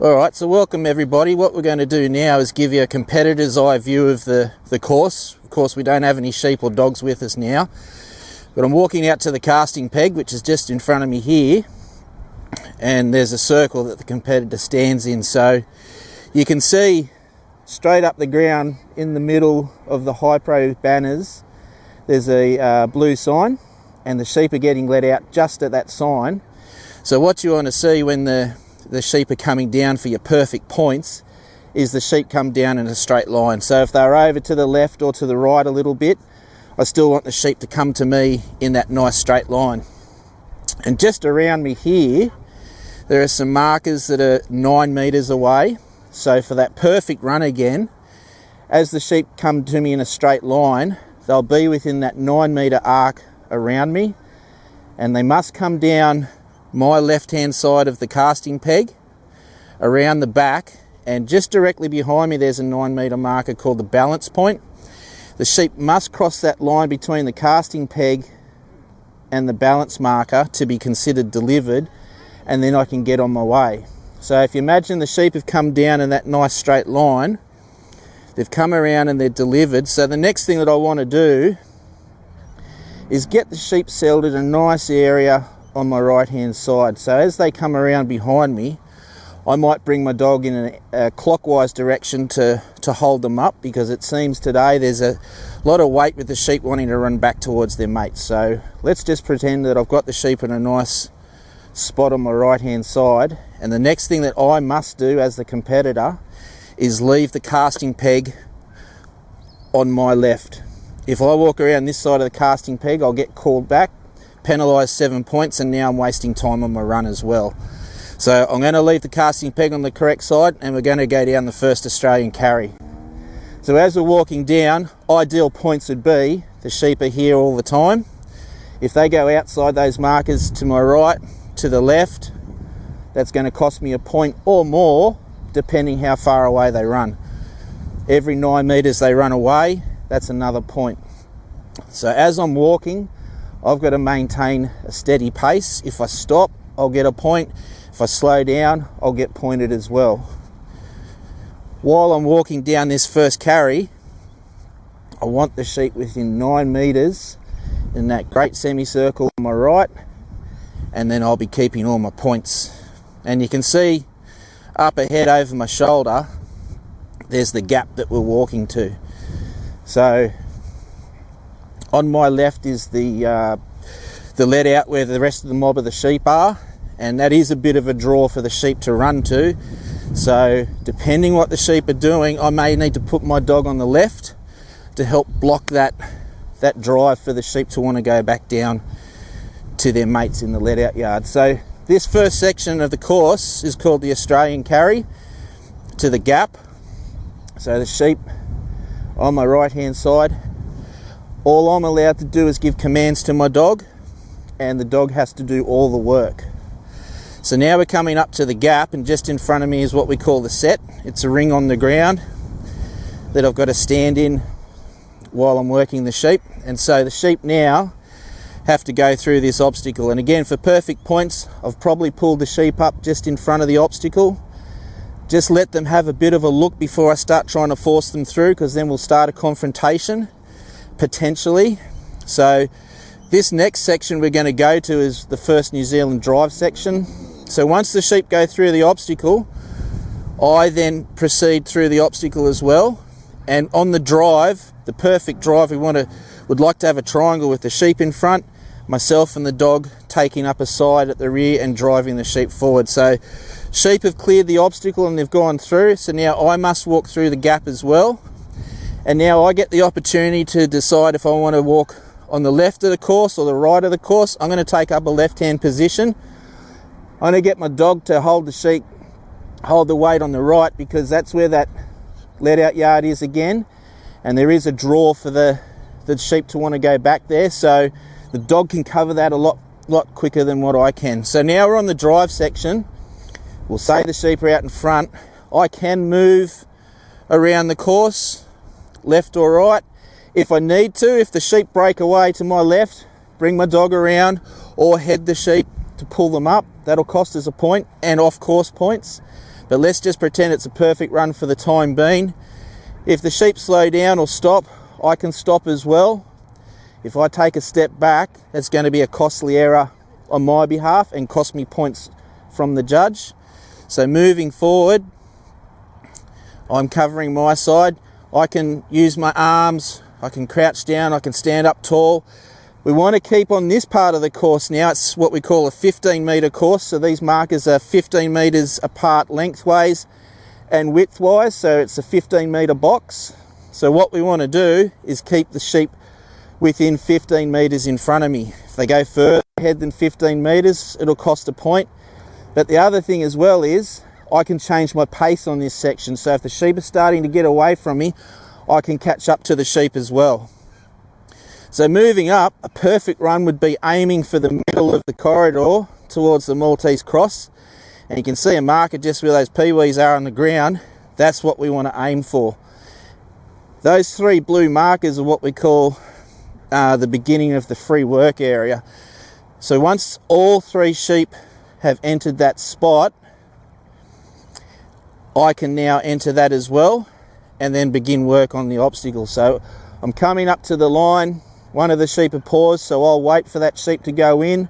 Alright, so welcome everybody. What we're going to do now is give you a competitor's eye view of the course. Of course, we don't have any sheep or dogs with us now, but I'm walking out to the casting peg, which is just in front of me here, and there's a circle that the competitor stands in. So you can see straight up the ground in the middle of the high pro banners, there's a blue sign, and the sheep are getting let out just at that sign. So what you want to see when the sheep are coming down for your perfect points is the sheep come down in a straight line. So if they're over to the left or to the right a little bit, I still want the sheep to come to me in that nice straight line. And just around me here, there are some markers that are 9 meters away. So for that perfect run again, as the sheep come to me in a straight line, they'll be within that 9 meter arc around me, and they must come down my left hand side of the casting peg around the back, and just directly behind me there's a 9 meter marker called the balance point. The sheep must cross that line between the casting peg and the balance marker to be considered delivered, and then I can get on my way. So if you imagine the sheep have come down in that nice straight line, they've come around and they're delivered. So the next thing that I want to do is get the sheep settled in a nice area on my right hand side. So as they come around behind me, I might bring my dog in a clockwise direction to hold them up, because it seems today there's a lot of weight with the sheep wanting to run back towards their mates. So let's just pretend that I've got the sheep in a nice spot on my right hand side, and the next thing that I must do as the competitor is leave the casting peg on my left. If I walk around this side of the casting peg, I'll get called back, penalised 7 points, and now I'm wasting time on my run as well. So I'm going to leave the casting peg on the correct side, and we're going to go down the first Australian carry. So as we're walking down, ideal points would be the sheep are here all the time. If they go outside those markers to my right, to the left, that's going to cost me a point or more, depending how far away they run. Every 9 meters they run away, that's another point. So as I'm walking, I've got to maintain a steady pace. If I stop, I'll get a point. If I slow down, I'll get pointed as well. While I'm walking down this first carry, I want the sheep within 9 meters in that great semicircle on my right, and then I'll be keeping all my points. And you can see up ahead over my shoulder, there's the gap that we're walking to. So on my left is the let out where the rest of the mob of the sheep are, and that is a bit of a draw for the sheep to run to. So depending what the sheep are doing, I may need to put my dog on the left to help block that drive for the sheep to want to go back down to their mates in the let out yard. So this first section of the course is called the Australian carry to the gap. So the sheep on my right hand side, all I'm allowed to do is give commands to my dog, and the dog has to do all the work. So now we're coming up to the gap, and just in front of me is what we call the set. It's a ring on the ground that I've got to stand in while I'm working the sheep. And so the sheep now have to go through this obstacle. And again, for perfect points, I've probably pulled the sheep up just in front of the obstacle. Just let them have a bit of a look before I start trying to force them through, because then we'll start a confrontation, potentially. So this next section we're going to go to is the first New Zealand drive section. So once the sheep go through the obstacle, I then proceed through the obstacle as well. And on the drive, the perfect drive, would like to have a triangle with the sheep in front, myself and the dog taking up a side at the rear and driving the sheep forward. So sheep have cleared the obstacle and they've gone through, so now I must walk through the gap as well. And now I get the opportunity to decide if I want to walk on the left of the course or the right of the course. I'm going to take up a left-hand position. I'm going to get my dog to hold the sheep, hold the weight on the right, because that's where that let-out yard is again, and there is a draw for the sheep to want to go back there, so the dog can cover that a lot quicker than what I can. So now we're on the drive section. We'll say the sheep are out in front. I can move around the course, left or right, if I need to. If the sheep break away to my left, bring my dog around or head the sheep to pull them up. That'll cost us a point and off course points. But let's just pretend it's a perfect run for the time being. If the sheep slow down or stop, I can stop as well. If I take a step back, that's going to be a costly error on my behalf and cost me points from the judge. So moving forward, I'm covering my side. I can use my arms, I can crouch down, I can stand up tall. We want to keep on this part of the course now. It's what we call a 15 metre course. So these markers are 15 metres apart lengthways and widthwise. So it's a 15 metre box. So what we want to do is keep the sheep within 15 metres in front of me. If they go further ahead than 15 metres, it'll cost a point. But the other thing as well is I can change my pace on this section. So if the sheep are starting to get away from me, I can catch up to the sheep as well. So moving up, a perfect run would be aiming for the middle of the corridor towards the Maltese cross. And you can see a marker just where those peewees are on the ground. That's what we want to aim for. Those three blue markers are what we call the beginning of the free work area. So once all three sheep have entered that spot, I can now enter that as well and then begin work on the obstacle. So I'm coming up to the line, one of the sheep have paused, so I'll wait for that sheep to go in.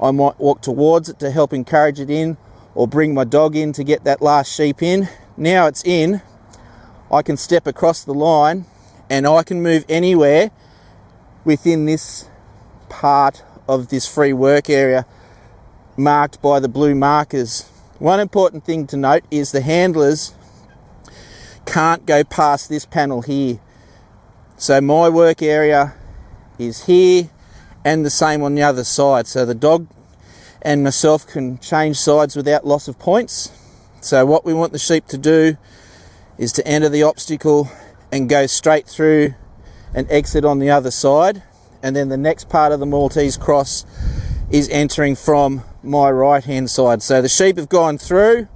I might walk towards it to help encourage it in, or bring my dog in to get that last sheep in. Now it's in, I can step across the line and I can move anywhere within this part of this free work area marked by the blue markers. One important thing to note is the handlers can't go past this panel here. So my work area is here and the same on the other side. So the dog and myself can change sides without loss of points. So what we want the sheep to do is to enter the obstacle and go straight through and exit on the other side. And then the next part of the Maltese cross is entering from my right hand side. So the sheep have gone through,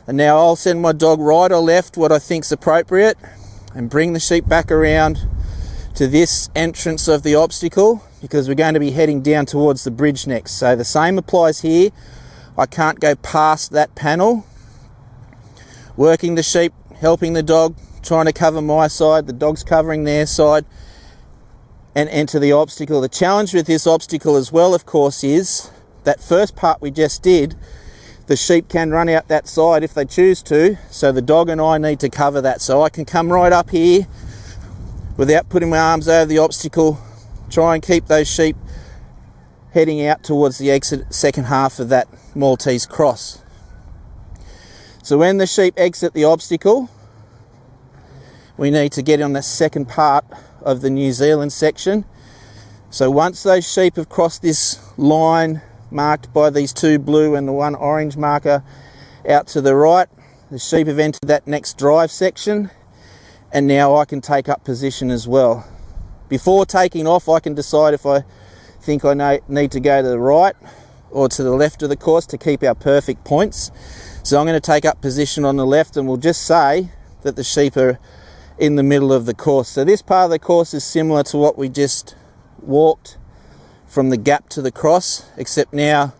and now I'll send my dog right or left, what I think's appropriate, and bring the sheep back around to this entrance of the obstacle, because we're going to be heading down towards the bridge next. So the same applies here. I can't go past that panel. Working the sheep, helping the dog, trying to cover my side, the dog's covering their side, and enter the obstacle. The challenge with this obstacle as well, of course, is that first part we just did, the sheep can run out that side if they choose to, so the dog and I need to cover that. So I can come right up here without putting my arms over the obstacle, try and keep those sheep heading out towards the exit second half of that Maltese cross. So when the sheep exit the obstacle, we need to get on the second part of the New Zealand section. So once those sheep have crossed this line marked by these two blue and the one orange marker out to the right, the sheep have entered that next drive section, and now I can take up position as well. Before taking off, I can decide if I think I need to go to the right or to the left of the course to keep our perfect points. So I'm going to take up position on the left, and we'll just say that the sheep are in the middle of the course. So this part of the course is similar to what we just walked from the gap to the cross, except now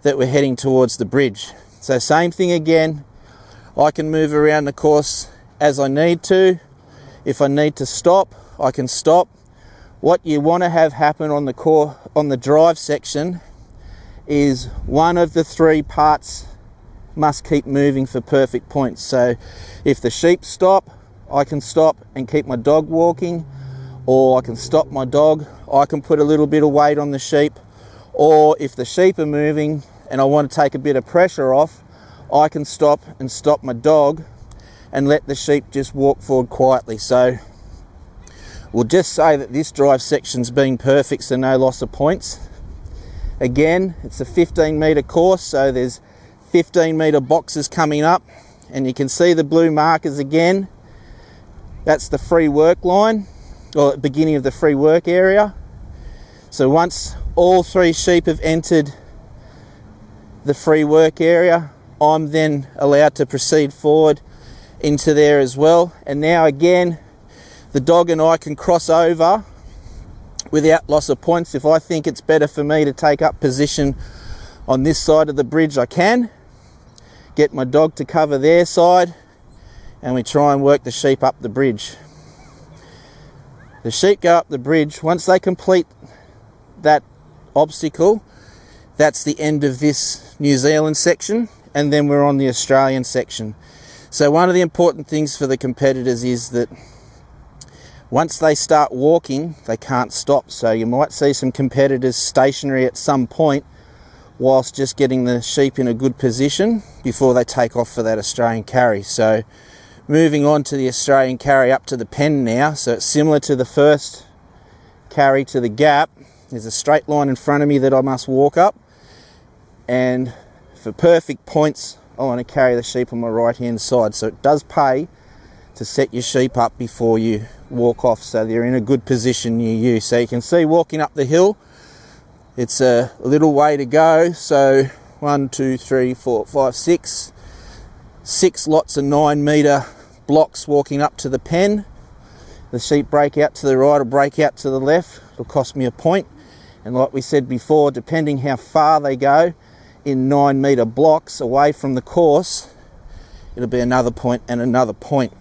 that we're heading towards the bridge. So same thing again, I can move around the course as I need to. If I need to stop, I can stop. What you want to have happen on the drive section is one of the three parts must keep moving for perfect points. So if the sheep stop, I can stop and keep my dog walking, or I can stop my dog, I can put a little bit of weight on the sheep, or if the sheep are moving and I want to take a bit of pressure off, I can stop and stop my dog and let the sheep just walk forward quietly. So we'll just say that this drive section's been perfect, so no loss of points. Again, it's a 15 metre course, so there's 15 metre boxes coming up, and you can see the blue markers again. That's the free work line, or beginning of the free work area. So once all three sheep have entered the free work area, I'm then allowed to proceed forward into there as well. And now again, the dog and I can cross over without loss of points. If I think it's better for me to take up position on this side of the bridge, I can. get my dog to cover their side, and we try and work the sheep up the bridge. The sheep go up the bridge. Once they complete that obstacle, that's the end of this New Zealand section, and then we're on the Australian section. So one of the important things for the competitors is that once they start walking, they can't stop. So you might see some competitors stationary at some point whilst just getting the sheep in a good position before they take off for that Australian carry. So moving on to the Australian carry up to the pen now. So it's similar to the first carry to the gap. There's a straight line in front of me that I must walk up, and for perfect points I want to carry the sheep on my right hand side. So it does pay to set your sheep up before you walk off so they're in a good position near you. So you can see walking up the hill, it's a little way to go. So 1, 2, 3, 4, 5, 6 lots of 9 metre blocks walking up to the pen. The sheep break out to the right or break out to the left. It'll cost me a point. And like we said before, depending how far they go in 9 metre blocks away from the course, it'll be another point and another point.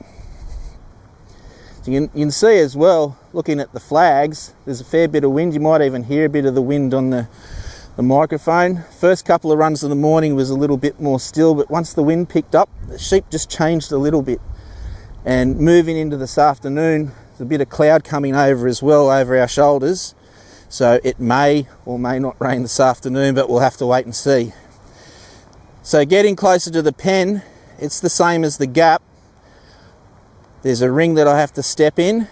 So you can see as well, looking at the flags, there's a fair bit of wind. You might even hear a bit of the wind on the microphone. First couple of runs of the morning was a little bit more still, but once the wind picked up, the sheep just changed a little bit. And moving into this afternoon, there's a bit of cloud coming over as well over our shoulders. So it may or may not rain this afternoon, but we'll have to wait and see. So getting closer to the pen, it's the same as the gap. There's a ring that I have to step in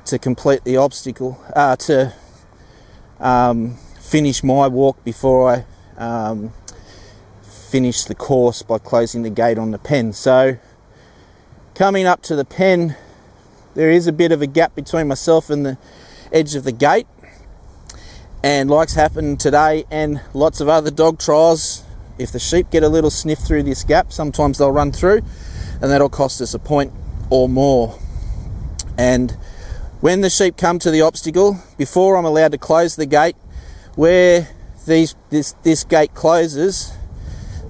to complete the obstacle, to finish my walk before I finish the course by closing the gate on the pen. So coming up to the pen, there is a bit of a gap between myself and the edge of the gate, and like's happened today and lots of other dog trials, if the sheep get a little sniff through this gap, sometimes they'll run through, and that'll cost us a point or more. And when the sheep come to the obstacle, before I'm allowed to close the gate, where this gate closes,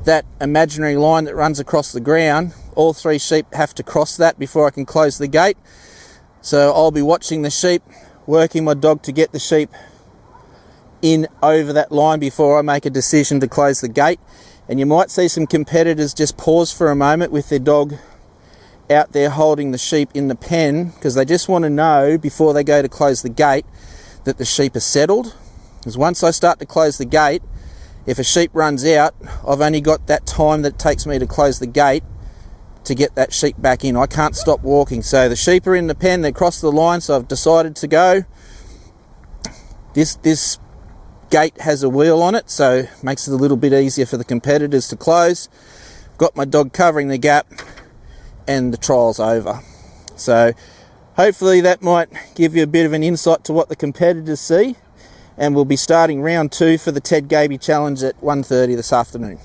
that imaginary line that runs across the ground, all 3 sheep have to cross that before I can close the gate. So I'll be watching the sheep, working my dog to get the sheep in over that line before I make a decision to close the gate. And you might see some competitors just pause for a moment with their dog out there holding the sheep in the pen, because they just want to know before they go to close the gate that the sheep are settled. Because once I start to close the gate, if a sheep runs out, I've only got that time that it takes me to close the gate to get that sheep back in. I can't stop walking. So the sheep are in the pen, they crossed the line, so I've decided to go. This gate has a wheel on it, so it makes it a little bit easier for the competitors to close. Got my dog covering the gap, and the trial's over. So hopefully that might give you a bit of an insight to what the competitors see, and we'll be starting round 2 for the Ted Gaby challenge at 1:30 this afternoon.